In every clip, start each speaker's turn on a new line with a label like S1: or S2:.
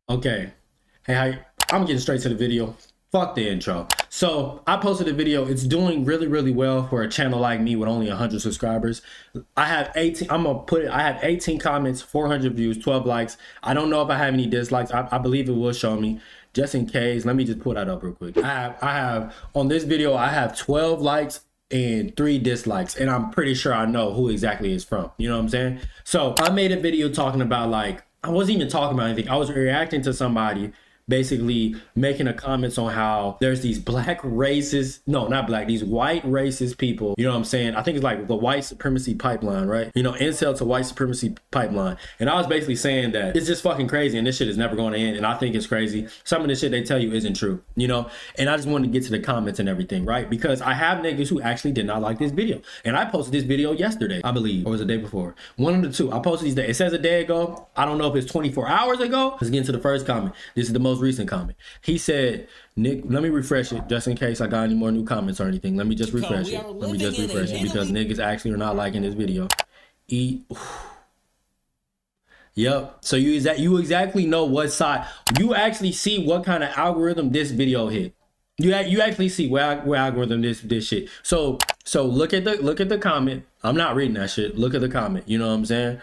S1: Okay. Hey, I'm getting straight to the video. Fuck the intro. So I posted a video. It's doing really, really well for a channel like me with only 100 subscribers. I have 18. I'm gonna put it. I have 18 comments, 400 views, 12 likes. I don't know if I have any dislikes. I believe it will show me. Just in case, let me just pull that up real quick. I have on this video. I have 12 likes and 3 dislikes, and I'm pretty sure I know who exactly it's from. You know what I'm saying? So I made a video talking about, like, I wasn't even talking about anything. I was reacting to somebody basically making a comments on how there's these black racist, no, not black, these white racist people, you know what I'm saying? I think it's like the white supremacy pipeline, right? You know, incel to white supremacy pipeline. And I was basically saying that it's just fucking crazy and this shit is never going to end. And I think it's crazy. Some of the shit they tell you isn't true, you know? And I just wanted to get to the comments and everything, right? Because I have niggas who actually did not like this video. And I posted this video yesterday, I believe, or was it the day before? One of the two. I posted these days. It says a day ago. I don't know if it's 24 hours ago. Let's get into the first comment. This is the most recent comment. He said, Nick, let me refresh it just in case I got any more new comments or anything. Let me just refresh it. Let me just refresh it because niggas actually are not liking this video. Yep. So you exactly know what side. You actually see what kind of algorithm this video hit. You actually see where algorithm this shit. So look at the comment. I'm not reading that shit. Look at the comment. You know what I'm saying?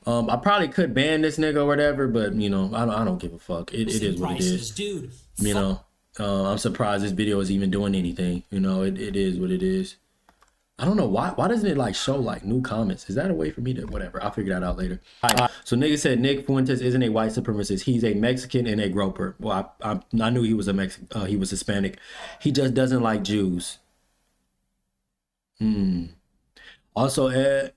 S1: I probably could ban this nigga or whatever, but you know, I don't give a fuck. It is what it is. Dude, you know, I'm surprised this video is even doing anything. You know, it is what it is. I don't know why doesn't it like show like new comments? Is that a way for me to whatever? I'll figure that out later. So nigga said Nick Fuentes isn't a white supremacist. He's a Mexican and a groper. Well, I knew he was a Mexican. He was Hispanic. He just doesn't like Jews. Also,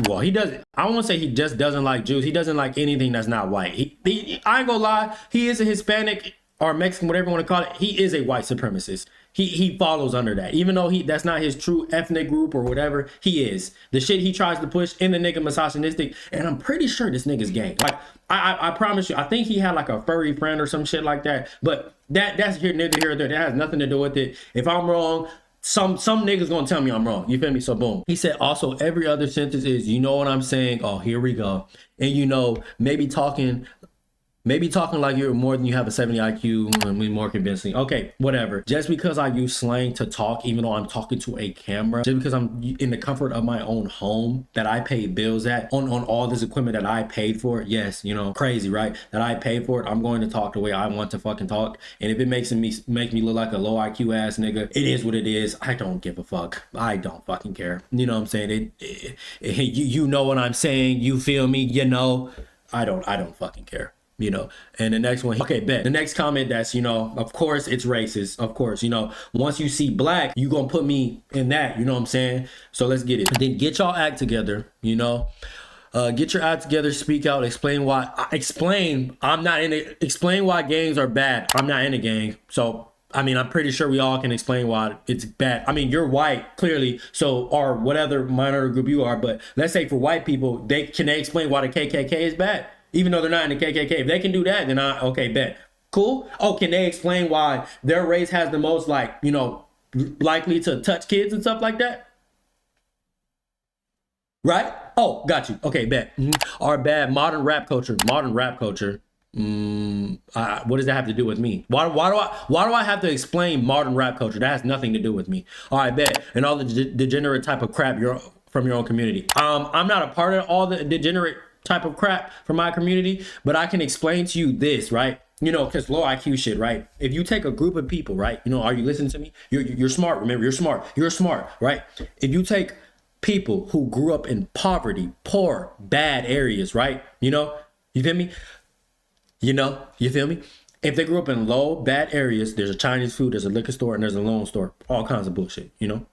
S1: well, he doesn't. I won't say he just doesn't like Jews. He doesn't like anything that's not white. I ain't gonna lie. He is a Hispanic or Mexican, whatever you want to call it. He is a white supremacist. He follows under that, even though that's not his true ethnic group or whatever. He is the shit he tries to push in the nigga misogynistic, and I'm pretty sure this nigga's gay. Like I promise you, I think he had like a furry friend or some shit like that. But that's here, neither here or there. That has nothing to do with it. If I'm wrong, some niggas gonna tell me I'm wrong. You feel me? So boom. He said also every other sentence is, you know what I'm saying? Oh, here we go. And you know, maybe talking like you're more than you have a 70 IQ and be more convincing. Okay, whatever. Just because I use slang to talk, even though I'm talking to a camera, just because I'm in the comfort of my own home that I paid bills at, on all this equipment that I paid for, yes, you know, crazy, right? That I paid for it, I'm going to talk the way I want to fucking talk. And if it makes me look like a low IQ ass nigga, it is what it is. I don't give a fuck. I don't fucking care. You know what I'm saying? You know what I'm saying? You feel me? You know, I don't fucking care. You know, and the next one, okay, bet. The next comment that's, you know, of course it's racist. Of course, you know, once you see black, you gonna put me in that, you know what I'm saying? So let's get it. Then get y'all act together, you know. Get your act together, speak out, explain why. Explain why gangs are bad. I'm not in a gang. So, I mean, I'm pretty sure we all can explain why it's bad. I mean, you're white, clearly, so, or whatever minority group you are, but let's say for white people, can they explain why the KKK is bad? Even though they're not in the KKK. If they can do that, then okay, bet. Cool. Oh, can they explain why their race has the most, like, you know, likely to touch kids and stuff like that? Right? Oh, got you. Okay, bet. Our bad modern rap culture. Modern rap culture. What does that have to do with me? Why do I have to explain modern rap culture? That has nothing to do with me. All right, bet. And all the degenerate type of crap from your own community. I'm not a part of all the degenerate type of crap from my community, but I can explain to you this, right? You know, because low IQ shit, right? If you take a group of people, right? You know, are you listening to me? You're smart. Remember, you're smart, right? If you take people who grew up in poverty, poor, bad areas, right? You know, you feel me? You feel me? If they grew up in low, bad areas, there's a Chinese food, there's a liquor store, and there's a loan store, all kinds of bullshit, you know?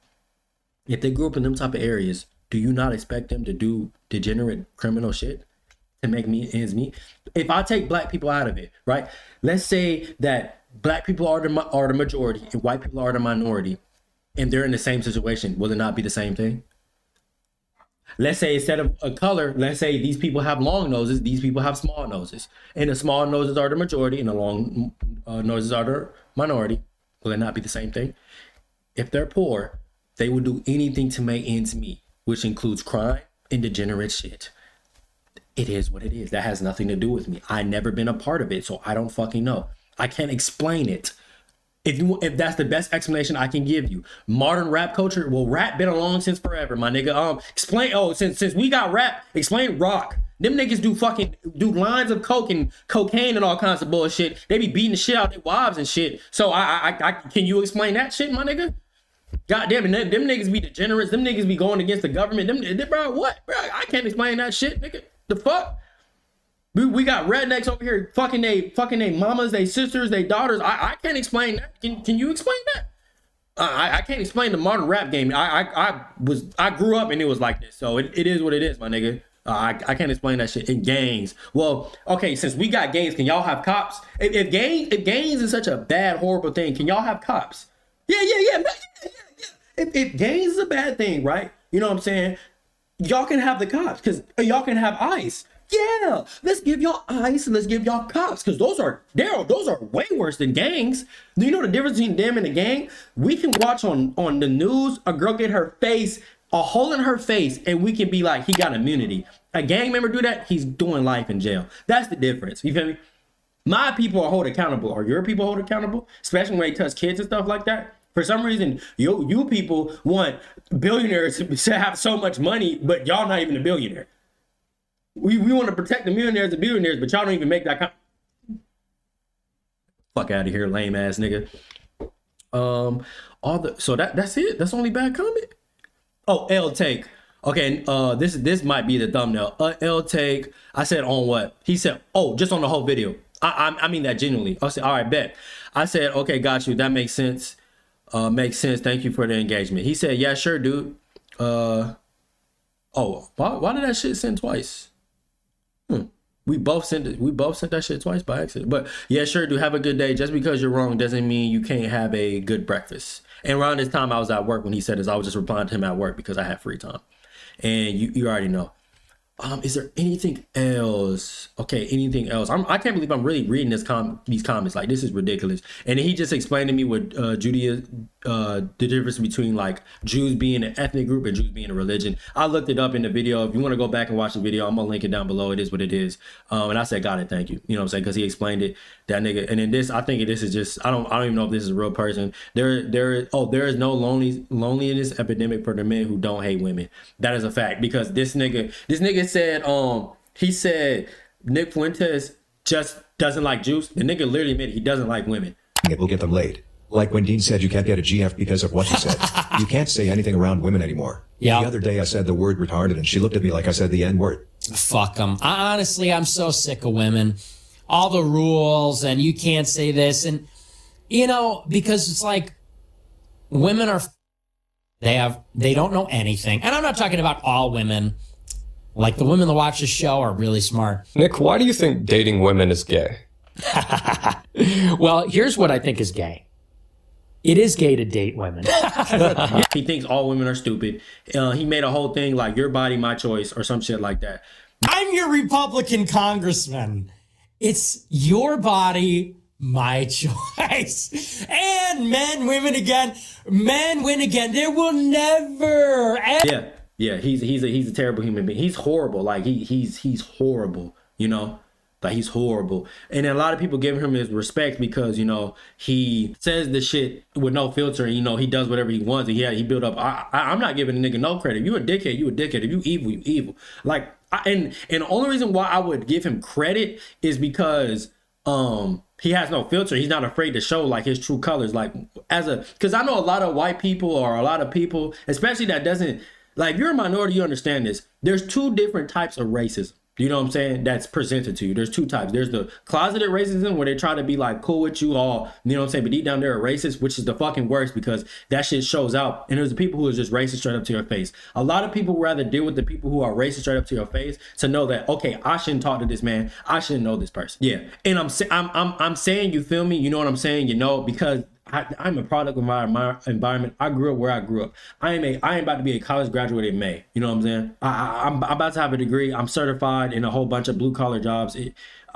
S1: If they grew up in them type of areas, do you not expect them to do degenerate criminal shit to make ends meet? If I take black people out of it, right? Let's say that black people are the majority and white people are the minority, and they're in the same situation. Will it not be the same thing? Let's say instead of a color, let's say these people have long noses, these people have small noses, and the small noses are the majority and the long noses are the minority. Will it not be the same thing? If they're poor, they will do anything to make ends meet, which includes crime and degenerate shit. It is what it is. That has nothing to do with me. I never been a part of it, so I don't fucking know. I can't explain it. If that's the best explanation I can give you. Modern rap culture, well, rap been along since forever, my nigga. Explain. Oh, since we got rap, explain rock. Them niggas do lines of coke and cocaine and all kinds of bullshit. They be beating the shit out their wives and shit. So I can you explain that shit, my nigga? God damn it, them niggas be degenerates. Them niggas be going against the government. Bro, what? Bro, I can't explain that shit, nigga. The fuck? We got rednecks over here fucking they mamas, they sisters, they daughters. I can't explain that. Can you explain that? I can't explain the modern rap game. I grew up and it was like this, so it is what it is, my nigga. I can't explain that shit. In gangs. Well, okay, since we got gangs, can y'all have cops? If gangs is such a bad, horrible thing, can y'all have cops? Yeah. If gangs is a bad thing, right? You know what I'm saying? Y'all can have the cops because y'all can have ICE. Yeah, let's give y'all ICE and let's give y'all cops because those are way worse than gangs. Do you know the difference between them and a gang? We can watch on the news a girl get a hole in her face, and we can be like, he got immunity. A gang member do that, he's doing life in jail. That's the difference. You feel me? My people are held accountable. Are your people held accountable? Especially when they touch kids and stuff like that. For some reason, you people want billionaires to have so much money, but y'all not even a billionaire. We want to protect the millionaires and billionaires, but y'all don't even make that fuck out of here, lame ass nigga. So that's it. That's the only bad comment. Oh, L take. Okay, this might be the thumbnail. L take. I said on what? He said, oh, just on the whole video. I mean that genuinely. I said, all right, bet. I said, okay, got you. That makes sense. Makes sense. Thank you for the engagement. He said, yeah, sure, dude. Why did that shit send twice? We both sent that shit twice by accident. But yeah, sure, do have a good day. Just because you're wrong doesn't mean you can't have a good breakfast. And around this time I was at work when he said this. I was just replying to him at work because I had free time. And you already know. Is there anything else? Okay, anything else? I can't believe I'm really reading these comments. Like, this is ridiculous. And he just explained to me what Judaism, the difference between like Jews being an ethnic group and Jews being a religion. I looked it up in the video. If you want to go back and watch the video, I'm gonna link it down below. It is what it is. And I said, got it, thank you. You know what I'm saying? Because he explained it. That nigga. And then this, I think this is just, I don't even know if this is a real person. There is no loneliness epidemic for the men who don't hate women. That is a fact. Because this nigga said, he said Nick Fuentes just doesn't like Jews. The nigga literally admitted he doesn't like women.
S2: It will get them laid. Like when Dean said you can't get a GF because of what you said. You can't say anything around women anymore. Yeah. The other day I said the word retarded and she looked at me like I said the N word.
S3: Fuck them. Honestly, I'm so sick of women. All the rules and you can't say this. And, you know, because it's like women are, they don't know anything. And I'm not talking about all women. Like the women that watch the show are really smart.
S4: Nick, why do you think dating women is gay?
S5: Well, here's what I think is gay. It is gay to date women.
S1: He thinks all women are stupid. He made a whole thing like your body, my choice or some shit like that.
S3: I'm your Republican congressman. It's your body, my choice. And men, women again. Men win again. There will never.
S1: Yeah. He's a terrible human being. He's horrible. Like he's horrible. You know. Like he's horrible. And a lot of people give him his respect because, you know, he says the shit with no filter and, you know, he does whatever he wants. And he built up. I'm not giving a nigga no credit. If you a dickhead, you a dickhead. If you evil, you evil. Like, and the only reason why I would give him credit is because he has no filter. He's not afraid to show like his true colors. Like because I know a lot of white people or a lot of people, especially that doesn't, like if you're a minority, you understand this. There's two different types of racism. You know what I'm saying? That's presented to you. There's two types. There's the closeted racism where they try to be like cool with you all, you know what I'm saying? But deep down they're a racist, which is the fucking worst because that shit shows out. And there's the people who are just racist straight up to your face. A lot of people rather deal with the people who are racist straight up to your face to know that, okay, I shouldn't talk to this man. I shouldn't know this person. Yeah. And I'm saying, you feel me? You know what I'm saying? You know, because I'm a product of my environment. I grew up where I grew up. I am about to be a college graduate in May. You know what I'm saying? I'm about to have a degree. I'm certified in a whole bunch of blue collar jobs.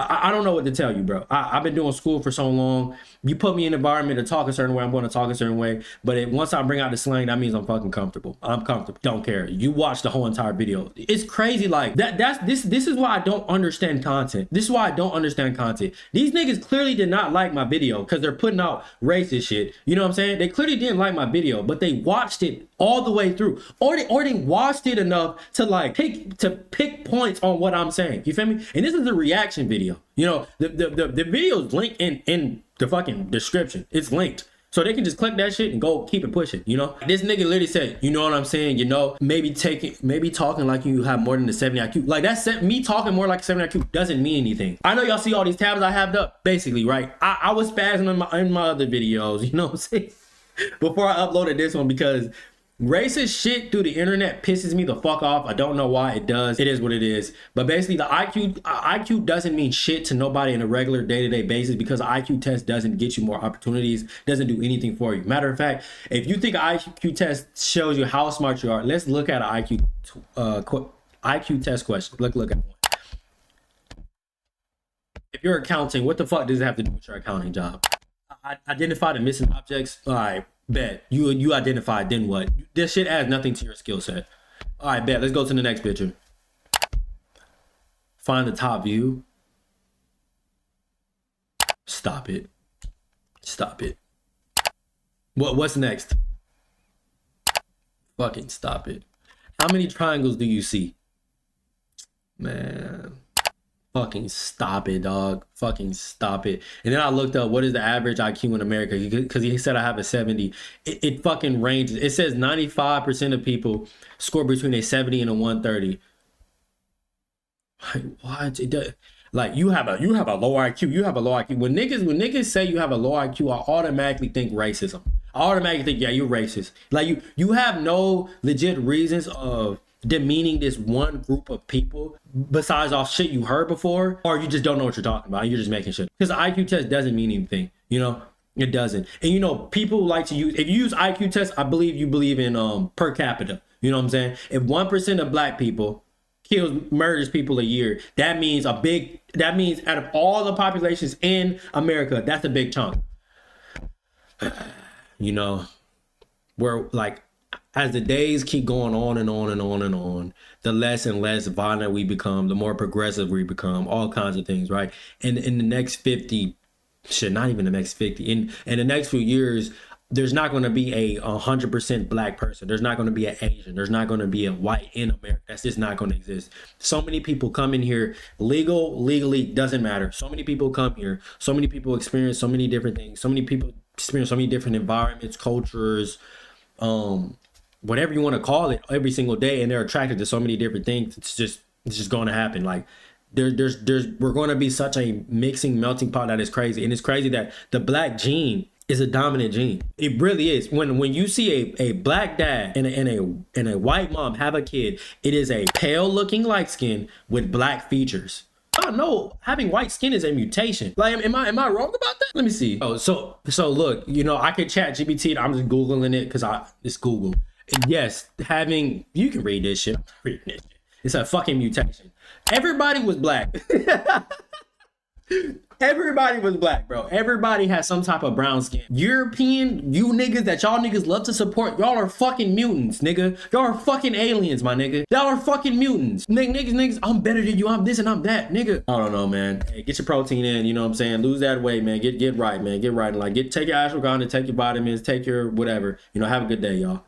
S1: I don't know what to tell you, bro. I've been doing school for so long. You put me in an environment to talk a certain way, I'm going to talk a certain way. But once I bring out the slang, that means I'm fucking comfortable. I'm comfortable. Don't care. You watch the whole entire video. It's crazy. Like this is why I don't understand content. This is why I don't understand content. These niggas clearly did not like my video because they're putting out racist shit. You know what I'm saying? They clearly didn't like my video, but they watched it all the way through, or they watched it enough to like pick points on what I'm saying. You feel me? And this is a reaction video. You know, the video is linked in the fucking description. It's linked. So they can just click that shit and go keep it pushing, you know? This nigga literally said, you know what I'm saying? You know, maybe talking like you have more than a 70 IQ. Like me talking more like a 70 IQ doesn't mean anything. I know y'all see all these tabs I have up, basically, right? I was spazzing in my other videos, you know what I'm saying? Before I uploaded this one, because racist shit through the internet pisses me the fuck off. I don't know why it does. It is what it is. But basically, the IQ doesn't mean shit to nobody in a regular day-to-day basis, because the IQ test doesn't get you more opportunities, doesn't do anything for you. Matter of fact, if you think an IQ test shows you how smart you are, let's look at an IQ test question. Look at one. If you're accounting, what the fuck does it have to do with your accounting job? Identify the missing objects. All right, bet. You identified, then what? This shit adds nothing to your skill set. All right, bet. Let's go to the next picture. Find the top view. Stop it. Stop it. What's next? Fucking stop it. How many triangles do you see? Man. Fucking stop it, dog. Fucking stop it. And then I looked up what is the average IQ in America, because he said I have a 70. It fucking ranges. It says 95% of people score between a 70 and a 130. Like, what? It does. Like, you have a low IQ. You have a low IQ. When niggas say you have a low IQ, I automatically think racism. I automatically think, yeah, you're racist. Like, you have no legit reasons of demeaning this one group of people besides off shit you heard before, or you just don't know what you're talking about. You're just making shit. Because the IQ test doesn't mean anything, you know? It doesn't. And you know, people like to use, if you use IQ test, I believe you believe in per capita. You know what I'm saying? If 1% of black people murders people a year, that means out of all the populations in America, that's a big chunk. You know, we're like, as the days keep going on and on and on and on, the less and less violent we become, the more progressive we become, all kinds of things, right? And in the next 50, shit, not even the next 50, in the next few years, there's not going to be a 100% black person. There's not going to be an Asian. There's not going to be a white in America. That's just not going to exist. So many people come in here, legally, doesn't matter. So many people come here. So many people experience so many different things. So many people experience so many different environments, cultures, whatever you want to call it, every single day, and they're attracted to so many different things. It's just going to happen. Like we're going to be such a mixing melting pot that is crazy. And it's crazy that the black gene is a dominant gene. It really is. When you see a black dad and a white mom have a kid, it is a pale looking light skin with black features. I know having white skin is a mutation. Like, am I wrong about that? Let me see. Oh, so look, you know, I could chat GPT. I'm just Googling it because it's Google. Yes, you can read this shit. I'm reading this shit. It's a fucking mutation. Everybody was black. Everybody was black, bro. Everybody has some type of brown skin. European, you niggas that y'all niggas love to support, y'all are fucking mutants, nigga. Y'all are fucking aliens, my nigga. Y'all are fucking mutants. Niggas, I'm better than you. I'm this and I'm that, nigga. I don't know, man. Hey, get your protein in, you know what I'm saying? Lose that weight, man. Get right, man. Get right. Like, take your ashwagandha, take your vitamins, take your whatever. You know, have a good day, y'all.